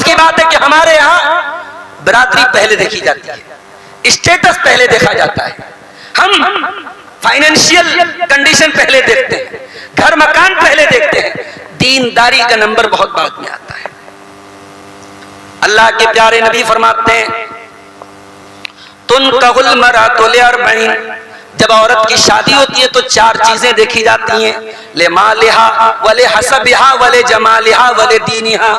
अफसोस की बात है कि हमारे यहाँ बिरादरी पहले देखी जाती है, स्टेटस पहले देखा जाता है, हम फाइनेंशियल कंडीशन पहले देखते हैं, घर मकान पहले देखते हैं, दीनदारी का नंबर बहुत बाद में आता है। अल्लाह के प्यारे नबी फरमाते हैं तुनकहुल मरअतु लिअरबईन, जब औरत की शादी होती है तो 4 चीजें देखी जाती हैं, ले मालिहा वले हसबिहा वले जमालिहा वले दीनिहा।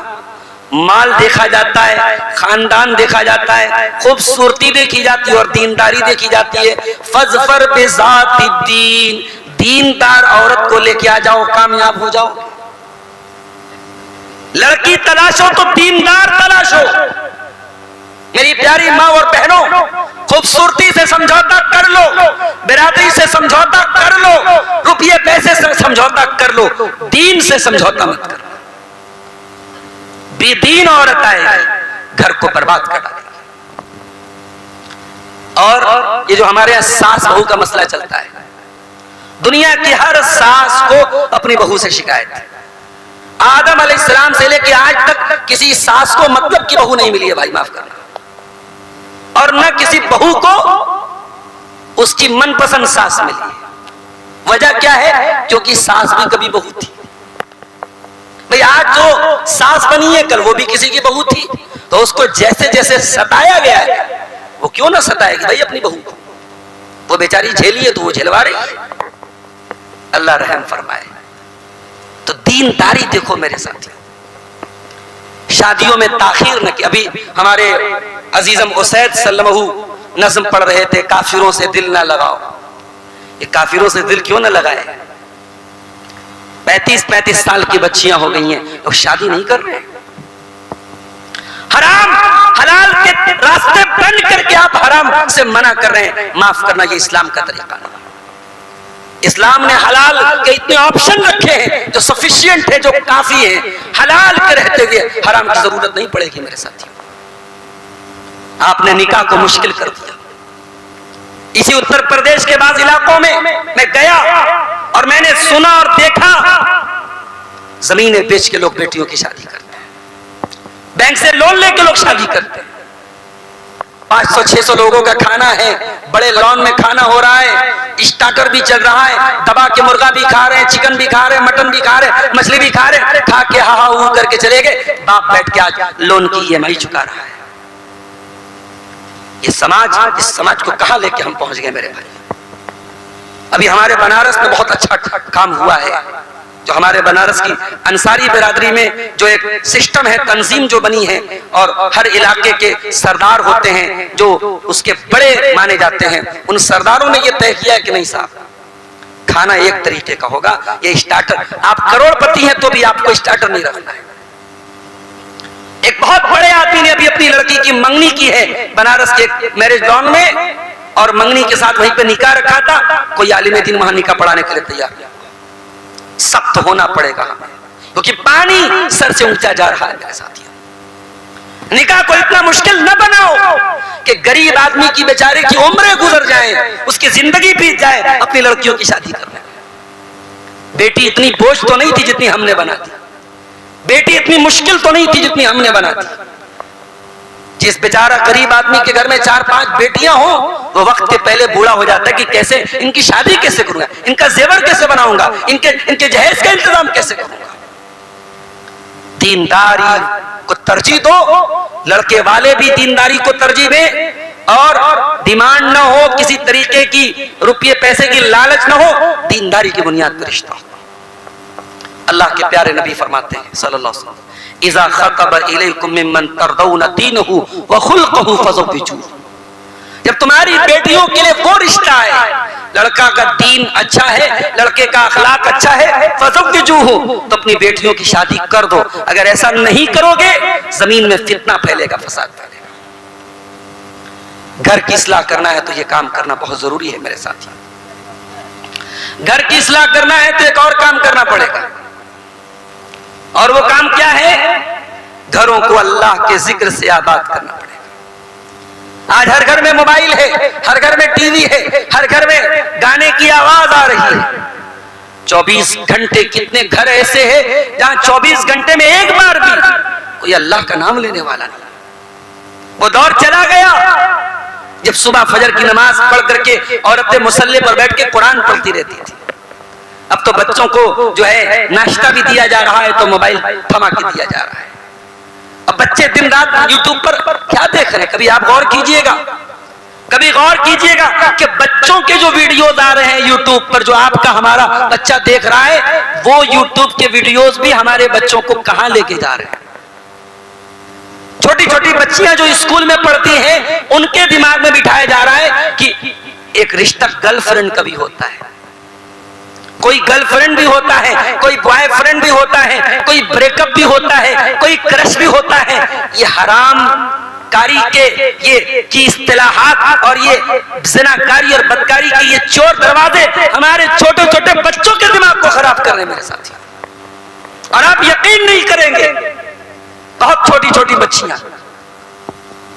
माल देखा जाता है, खानदान देखा जाता है, खूबसूरती देखी जाती है और दीनदारी देखी जाती है। फज़फर बिज़ातिद्दीन, दीनदार औरत को लेके आ जाओ, कामयाब हो जाओ। लड़की तलाशो तो दीनदार तलाशो। मेरी प्यारी माँ और बहनों, खूबसूरती से समझौता कर लो, बिरादरी से समझौता कर लो, रुपये पैसे से समझौता कर लो, दीन से समझौता मत करो। बेदीन औरत आएगी घर को बर्बाद कर डालेगी। और ये जो हमारे यहाँ सास बहू का मसला चलता है, दुनिया की हर सास को अपनी बहू से शिकायत है। आदम अलैहिस्सलाम से लेकर आज तक किसी सास को मतलब की बहू नहीं मिली है, भाई माफ करना, और न किसी बहू को उसकी मनपसंद सास मिली है। वजह क्या है? क्योंकि सास भी कभी बहू थी। भाई आज जो सास बनी है कल वो भी किसी की बहू थी, तो उसको जैसे जैसे सताया गया है वो क्यों ना सताएगी भाई अपनी बहू को। वो बेचारी झेली है तो वो झेलवा रही है। अल्लाह रहम फरमाए। तो दीनदारी देखो मेरे साथ, शादियों में ताखीर न की। अभी हमारे अजीजम उसैद सल्लमहू नज़्म पढ़ रहे थे, काफिरों से दिल ना लगाओ। ये काफिरों से दिल क्यों ना लगाए? 35-35 साल की बच्चियां हो गई हैं, लोग शादी नहीं कर रहे। हराम हलाल के रास्ते बंद करके आप हराम से मना कर रहे हैं। माफ करना, ये इस्लाम का तरीका नहीं। इस्लाम ने हलाल के इतने ऑप्शन रखे हैं जो सफिशिएंट है, जो काफी है। हलाल के रहते हुए हराम की जरूरत नहीं पड़ेगी मेरे साथियों। आपने निकाह को मुश्किल कर दिया। इसी उत्तर प्रदेश के बाद इलाकों में मैं गया और मैंने सुना और देखा, जमीनें बेच के लोग बेटियों की शादी करते हैं, बैंक से लोन लेके लोग शादी करते हैं। 500-600 लोगों का खाना है, बड़े लॉन में खाना हो रहा है, स्टार्टर भी चल रहा है, दबा के मुर्गा भी खा रहे हैं, चिकन भी खा रहे हैं, मटन भी खा रहे हैं, मछली भी खा रहे हैं, खा के हा हा हू करके चले गए। बाप बैठ के आज लोन की EMI चुका रहा है। ये समाज, इस समाज को कहां लेके हम पहुंच गए मेरे भाई। अभी हमारे बनारस में बहुत अच्छा काम हुआ है, जो हमारे बनारस की अंसारी बिरादरी में जो एक सिस्टम है, तंजीम जो बनी है, और हर इलाके के सरदार होते हैं जो उसके बड़े माने जाते हैं। उन सरदारों ने यह तय किया कि नहीं साहब, खाना एक तरीके का होगा, ये स्टार्टर, आप करोड़पति हैं तो भी आपको स्टार्टर नहीं रखना है। एक बहुत बड़े आदमी ने अभी अपनी लड़की की मंगनी की है बनारस के मैरिज लॉन में, और मंगनी के साथ वहीं पे निकाह रखा था। कोई आलिम दीन वहां निकाह पढ़ाने के लिए तैयार नहीं। सख्त होना पड़ेगा हमें, क्योंकि पानी सर से ऊंचा जा रहा है मेरे साथियों। निकाह को इतना मुश्किल न बनाओ कि गरीब आदमी की बेचारे की उम्रें गुजर जाए, उसकी जिंदगी बीत जाए अपनी लड़कियों की शादी करने में। बेटी इतनी बोझ तो नहीं थी जितनी हमने बना दी, बेटी इतनी मुश्किल तो नहीं थी जितनी हमने बना दी। जिस बेचारा गरीब आदमी के घर में 4-5 बेटियां हो, वो वक्त के पहले बूढ़ा हो जाता है कि कैसे इनकी शादी कैसे करूंगा, इनका जेवर कैसे बनाऊंगा, इनके जहेज का इंतजाम कैसे करूंगा। दीनदारी को तरजीह दो, लड़के वाले भी दीनदारी को तरजीह दें, और डिमांड ना हो किसी तरीके की, रुपये पैसे की लालच ना हो, दीनदारी की बुनियाद पर रिश्ता हो। अल्लाह के प्यारे नबी फरमाते हैं सल्लल्लाहु अलैहि वसल्लम, इज़ा खतब इलैकुम मिम्मन तरदौना दीनहु व खुल्क़हु फज़व्विजूहु। जब तुम्हारी बेटियों के लिए वो रिश्ता है, लड़का का दीन अच्छा है, लड़के का अखलाक अच्छा है, फज़व्विजूहु, तो अपनी बेटियों की शादी कर दो। अगर ऐसा नहीं करोगे जमीन में फितना फैलेगा, फसाद फैलेगा। घर की इस्लाह करना है तो ये काम करना बहुत जरूरी है मेरे साथी। घर की इस्लाह करना है तो एक और काम करना पड़ेगा, और वो काम क्या है? घरों को अल्लाह के जिक्र से आबाद करना पड़ेगा। आज हर घर में मोबाइल है, हर घर में टीवी है, हर घर में गाने की आवाज आ रही है। 24 घंटे कितने घर ऐसे हैं जहां 24 घंटे में एक बार भी कोई अल्लाह का नाम लेने वाला नहीं। वो दौर चला गया जब सुबह फजर की नमाज पढ़ करके औरतें मुसल्ले पर बैठ के कुरान पढ़ती रहती थी। अब तो बच्चों को जो है नाश्ता भी दिया जा रहा है तो मोबाइल थमा के दिया जा रहा है। अब बच्चे दिन रात यूट्यूब पर क्या देख रहे हैं? कभी आप गौर कीजिएगा, कभी गौर कीजिएगा कि बच्चों के जो वीडियोस आ रहे हैं यूट्यूब पर, जो आपका हमारा बच्चा देख रहा है, वो यूट्यूब के वीडियोस भी हमारे बच्चों को कहां लेके जा रहे हैं। छोटी छोटी बच्चियां जो स्कूल में पढ़ती हैं, उनके दिमाग में बिठाया जा रहा है कि एक रिश्ता गर्लफ्रेंड का भी होता है, कोई गर्लफ्रेंड भी होता है, कोई बॉयफ्रेंड भी होता है, कोई ब्रेकअप भी होता है, कोई क्रश भी होता है। ये हराम कारी के ये की इस्तिलाहात और ये ज़िनाकारी और बदकारी के ये चोर दरवाजे हमारे छोटे छोटे बच्चों के दिमाग को खराब कर रहे हैं मेरे साथी। और आप यकीन नहीं करेंगे, बहुत छोटी छोटी बच्चियां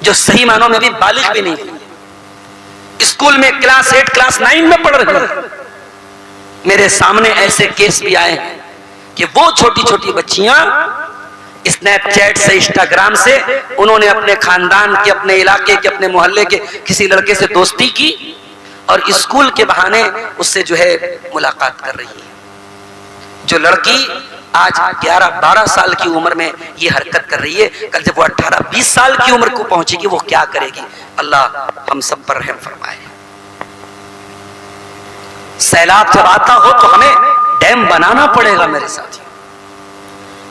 जो सही मानों में भी बालिग भी नहीं हुई, स्कूल में क्लास 8 क्लास 9 में पढ़ रही हैं। मेरे सामने ऐसे केस भी आए हैं कि वो छोटी छोटी बच्चियां स्नैपचैट से, इंस्टाग्राम से उन्होंने अपने खानदान के, अपने इलाके के, अपने मोहल्ले के किसी लड़के से दोस्ती की और स्कूल के बहाने उससे जो है मुलाकात कर रही है। जो लड़की आज 11-12 साल की उम्र में ये हरकत कर रही है, कल जब वो 18-20 साल की उम्र को पहुंचेगी वो क्या करेगी? अल्लाह हम सब पर रहम फरमाए। सैलाब जब आता हो तो हमें डैम बनाना पड़ेगा मेरे साथी।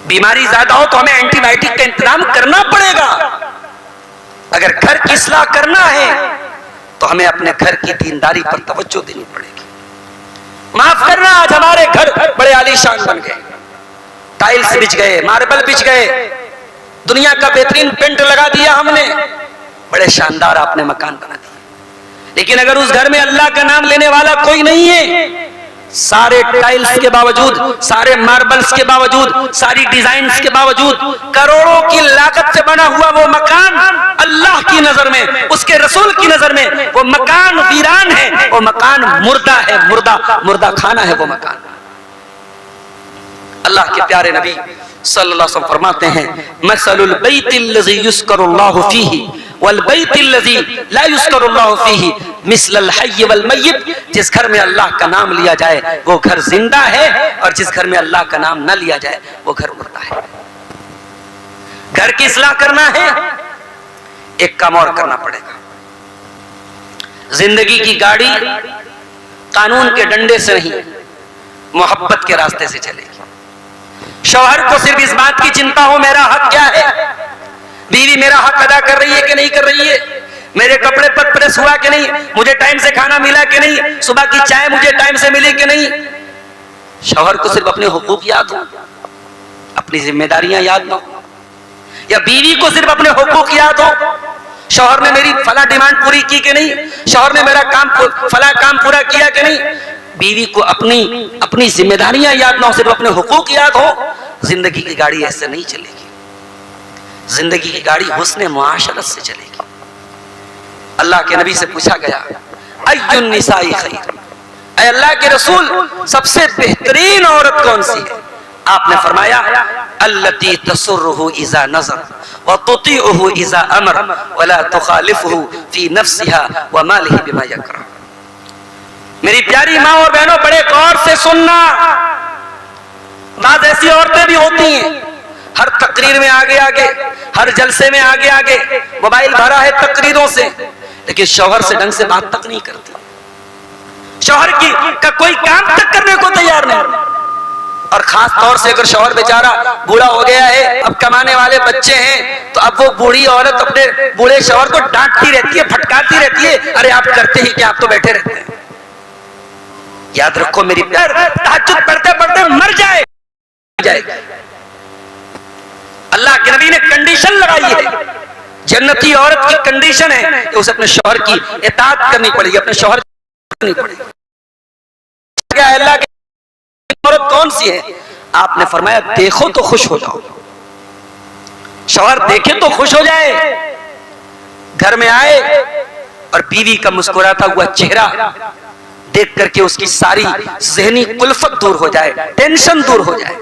बीमारी ज्यादा हो तो हमें एंटीबायोटिक का इंतजाम करना पड़ेगा। अगर घर की इस्लाह करना है तो हमें अपने घर की दीनदारी पर तवज्जो देनी पड़ेगी। माफ करना, आज हमारे घर बड़े आलीशान बन गए, टाइल्स बिछ गए, मार्बल बिछ गए, दुनिया का बेहतरीन पेंट लगा दिया हमने, बड़े शानदार आपने मकान बना दिया। लेकिन अगर उस घर में अल्लाह का नाम लेने वाला कोई नहीं है, सारे टाइल्स के बावजूद, सारे मार्बल्स के बावजूद, सारी डिजाइन्स के बावजूद, करोड़ों की लागत से बना हुआ वो मकान अल्लाह की नजर में, उसके रसूल की नजर में वो मकान वीरान है, वो मकान मुर्दा है, मुर्दा खाना है वो मकान। अल्लाह के प्यारे नबी सल्लल्लाहु अलैहि वसल्लम फरमाते हैं, मसलुल बैतिल्लज़ी युज़करुल्लाहु फीही वल बैतिल्लज़ी ला युज़करुल्लाहु फीही मिसलल हय्य वल मय्यित। जिस घर में अल्लाह का नाम लिया जाए वो घर जिंदा है, और जिस घर में अल्लाह का नाम न लिया जाए वो घर मुर्दा है। घर की इस्लाह करना है, एक काम और करना पड़ेगा। जिंदगी की गाड़ी कानून के डंडे से नहीं, मोहब्बत के रास्ते से चलेगी। शौहर को सिर्फ इस बात की चिंता हो मेरा हक क्या है, बीवी मेरा हक अदा कर रही है कि नहीं कर रही है, मेरे कपड़े पर प्रेस हुआ कि नहीं, मुझे टाइम से खाना मिला कि नहीं, सुबह की चाय मुझे टाइम से मिली कि नहीं। शौहर को सिर्फ अपने हुकूक याद हो, अपनी जिम्मेदारियां याद ना हो, या बीवी को सिर्फ अपने हुकूक याद हो, शौहर ने मेरी फला डिमांड पूरी की कि नहीं, शौहर ने मेरा फला काम पूरा किया कि नहीं। बीवी को अपनी जिम्मेदारियां याद ना हो, सिर्फ अपने हुकूक याद हो, जिंदगी की गाड़ी ऐसे नहीं चलेगी। जिंदगी की गाड़ी हुस्न मुआशरत से चलेगी। अल्लाह के नबी से पूछा गया, अय्युन निसाई खैर, ऐ अल्लाह के रसूल सबसे बेहतरीन औरत कौन सी है? आपने फरमाया, अल्लती तसुर्रुहु इज़ा नज़र व तुतीउहु इज़ा अमर वला तुखालिफुहु फी नफ्सिहा व मालिही बिमा यकरा। मेरी प्यारी माँ और बहनों, बड़े गौर से सुनना। बात ऐसी औरतें भी होती हैं, हर तकरीर में आगे आगे, हर जलसे में आगे आगे, मोबाइल भरा है तकरीरों से, लेकिन शौहर से ढंग से बात तक नहीं करती, शौहर का कोई काम तक करने को तैयार नहीं। और खास तौर से अगर शौहर बेचारा बूढ़ा हो गया है, अब कमाने वाले बच्चे हैं, तो अब वो बूढ़ी औरत अपने बूढ़े शौहर को डांटती रहती है, फटकारती रहती है, अरे आप करते ही क्या, आप तो बैठे रहते हैं। याद रखो मेरी प्यार, तहज्जुद पढ़ते पढ़ते मर जाएगा। अल्लाह के नबी ने कंडीशन लगाई है, जन्नती औरत की कंडीशन है कि उसे अपने शौहर की इताअत करनी पड़ेगी, अपने शौहर की करनी पड़ेगी। क्या अल्लाह की औरत कौन सी है? आपने फरमाया, देखो तो खुश हो जाओ। शौहर देखे तो खुश हो जाए, घर में आए और बीवी का मुस्कुराता हुआ चेहरा देख करके उसकी सारी ज़हनी कुल्फत दूर हो जाए, टेंशन दूर हो जाए,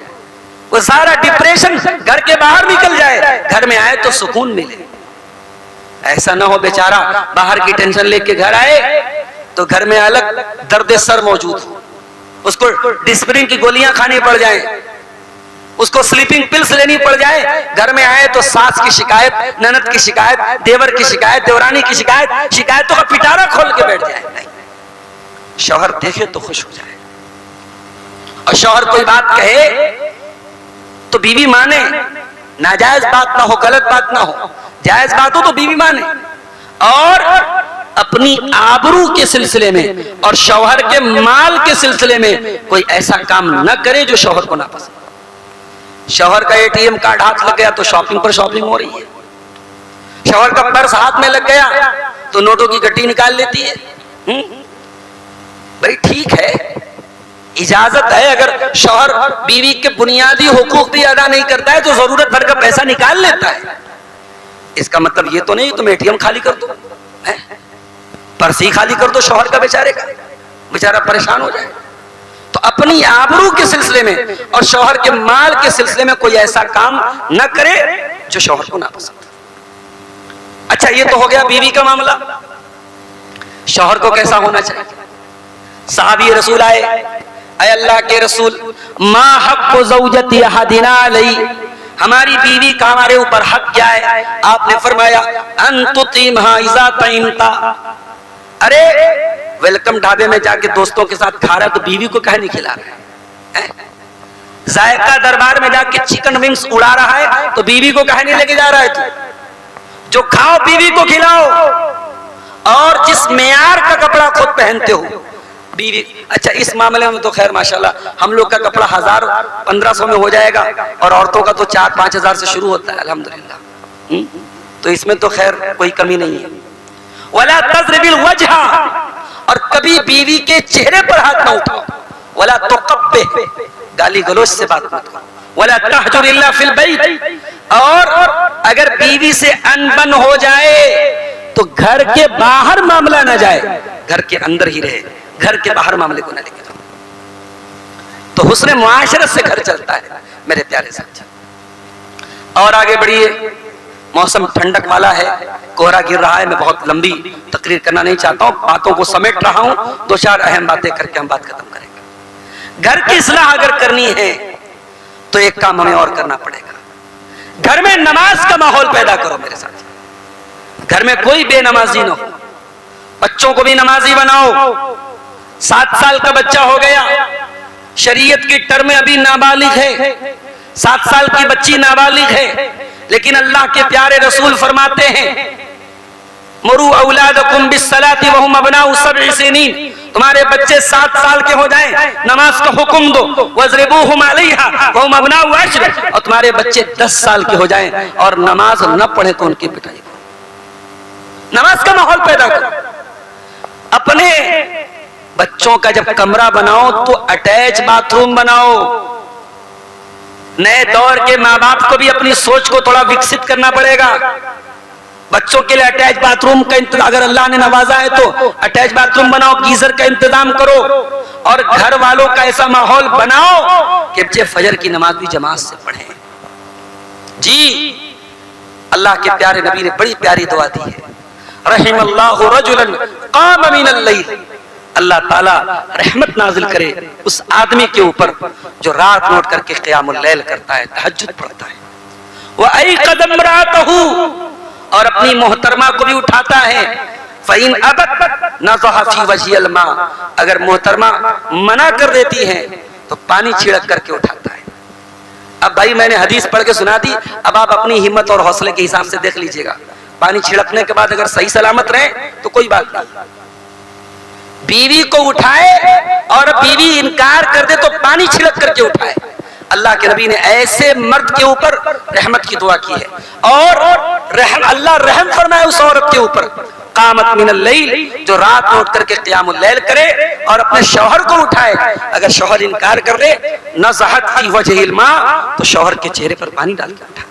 वो सारा डिप्रेशन घर के बाहर निकल जाए, घर में आए तो सुकून मिले। ऐसा ना हो बेचारा बाहर की टेंशन लेके घर आए तो घर में अलग दर्द सर मौजूद हो, उसको डिस्प्रिन की गोलियां खानी पड़ जाएं, उसको स्लीपिंग पिल्स लेनी पड़ जाए। घर में आए तो सास की शिकायत, ननद की शिकायत, देवर की शिकायत, देवरानी की शिकायत, शिकायतों का पिटारा खोल के बैठ जाए। नहीं, शौहर देखे तो खुश हो जाए। और शौहर कोई बात कहे तो बीवी माने, नाजायज बात ना हो, गलत बात ना हो, जायज बात हो तो बीवी माने। और अपनी आबरू के सिलसिले में और शौहर के माल के सिलसिले में कोई ऐसा काम न करे जो शौहर को ना पसंद। शौहर का एटीएम कार्ड हाथ लग गया तो शॉपिंग पर शॉपिंग हो रही है, शौहर का पर्स हाथ में लग गया तो नोटों की गड्डी निकाल लेती है। भाई ठीक है, इजाजत है, अगर शौहर बीवी के बुनियादी हुकूक भी अदा नहीं करता है तो जरूरत भर का पैसा निकाल लेता है। इसका मतलब ये तो नहीं तुम एटीएम खाली कर दो, पर्स ही खाली कर दो शौहर का, बेचारा परेशान हो जाए। तो अपनी आबरू के सिलसिले में और शौहर के माल के सिलसिले में कोई ऐसा काम न करे जो शौहर को ना पसंद। अच्छा, ये तो हो गया बीवी का मामला। शौहर को कैसा होना चाहिए? साहबी रसूल आए, ऐ अल्लाह के रसूल, मा हक़्क़ु ज़ौजती अहदिना अलैहि, हमारी बीवी का हमारे ऊपर हक क्या है? आपने फरमाया अन तुतीमहा इज़ा तइमता। अरे वेलकम ढाबे में जाके दोस्तों के साथ खा रहा है तो बीवी को कहे नहीं खिला रहा है? जायका दरबार में जाके चिकन विंग्स उड़ा रहा है तो बीवी को कहे नहीं लेके जा रहा है? तू जो खाओ बीवी को खिलाओ। और जिस मेयार का कपड़ा खुद पहनते हो बीवी, अच्छा इस मामले में तो खैर माशाल्लाह हम लोग का कपड़ा 1000-1500 में हो जाएगा और औरतों का तो 4-5 हजार से शुरू होता है अल्हम्दुलिल्लाह। तो इसमें तो खैर कोई कमी नहीं है। वला तज़रिबिल वजहा, और कभी बीवी के चेहरे पर हाथ ना उठाओ। वला तुक़ब्बिह, गाली गलौज से बात मत करो। वला तहजुर इल्ला फिल बैत, और अगर बीवी से अनबन हो जाए तो घर के बाहर मामला ना जाए, घर के अंदर ही रहे, घर के बाहर मामले को ना लेके जाओ। तो हुस्न मुआशरत से घर चलता है मेरे प्यारे साथी। और आगे बढ़िए, मौसम ठंडक वाला है, कोहरा गिर रहा है। मैं बहुत लंबी तकरीर करना नहीं चाहता हूँ, बातों को समेट रहा हूँ, 2-4 अहम बातें करके हम बात खत्म करेंगे। घर की इस्लाह अगर करनी है तो एक काम हमें और करना पड़ेगा। घर में नमाज का माहौल पैदा करो मेरे साथ। घर में कोई बेनमाजी ना हो, बच्चों को भी नमाजी बनाओ। 7 साल का बच्चा हो गया, शरीयत की टर्म में अभी नाबालिग है, 7 साल की बच्ची नाबालिग है, लेकिन अल्लाह के प्यारे रसूल फरमाते हैं मुरू औलादकुम बिस्सलाति वहुम अबनाउ सब'i सिनीन, तुम्हारे बच्चे 7 साल के हो जाएं, नमाज का हुक्म दो। वज़रिबूहुम अलैहा वहुम अबनाउ अश्र, और तुम्हारे बच्चे 10 साल के हो जाएं और नमाज न पढ़े तो उनकी पिटाई करो। नमाज का माहौल पैदा करो। अपने बच्चों का जब कमरा बनाओ तो अटैच बाथरूम बनाओ। नए दौर के माँ बाप को भी अपनी सोच को थोड़ा विकसित करना पड़ेगा। बच्चों के लिए अटैच बाथरूम का इंतजाम, अगर अल्लाह ने नवाजा है तो अटैच बाथरूम बनाओ, गीजर का इंतजाम करो, और घर वालों का ऐसा माहौल बनाओ कि बच्चे फजर की नमाज भी जमात से पढ़ें। जी, अल्लाह के प्यारे नबी ने बड़ी प्यारी दुआ दी है, रहिमल्लाहु रजुलन क़ाम मिनल लैल, अल्लाह ताला रहमत नाजिल करे उस आदमी के ऊपर जो रात में उठ करके क़ियामुल लैल करता है, तहज्जुद पढ़ता है। व अयक़ज़ इम्रअतहु, और अपनी मोहतरमा को भी उठाता है। फ़इन अबत नज़हा फ़ी वजहिल मा, अगर मोहतरमा मना कर देती है तो पानी छिड़क करके उठाता है। अब भाई मैंने हदीस पढ़ के सुना दी, अब आप अपनी हिम्मत और हौसले के हिसाब से देख लीजिएगा। पानी छिड़कने के बाद अगर सही सलामत रहे तो कोई बात नहीं, बीवी को उठाए और बीवी इनकार कर दे तो पानी छिड़क करके उठाए। अल्लाह के नबी ने ऐसे मर्द के ऊपर रहमत की दुआ की है, और अल्लाह रहम फरमाए उस औरत के ऊपर कामत मिनल लैल, जो रात में उठ करके क़ियामुल लैल करे और अपने शौहर को उठाए। अगर शौहर इनकार कर दे, नज़हत फ़ी वजहिल मा, तो शौहर के चेहरे पर पानी डाल के उठा।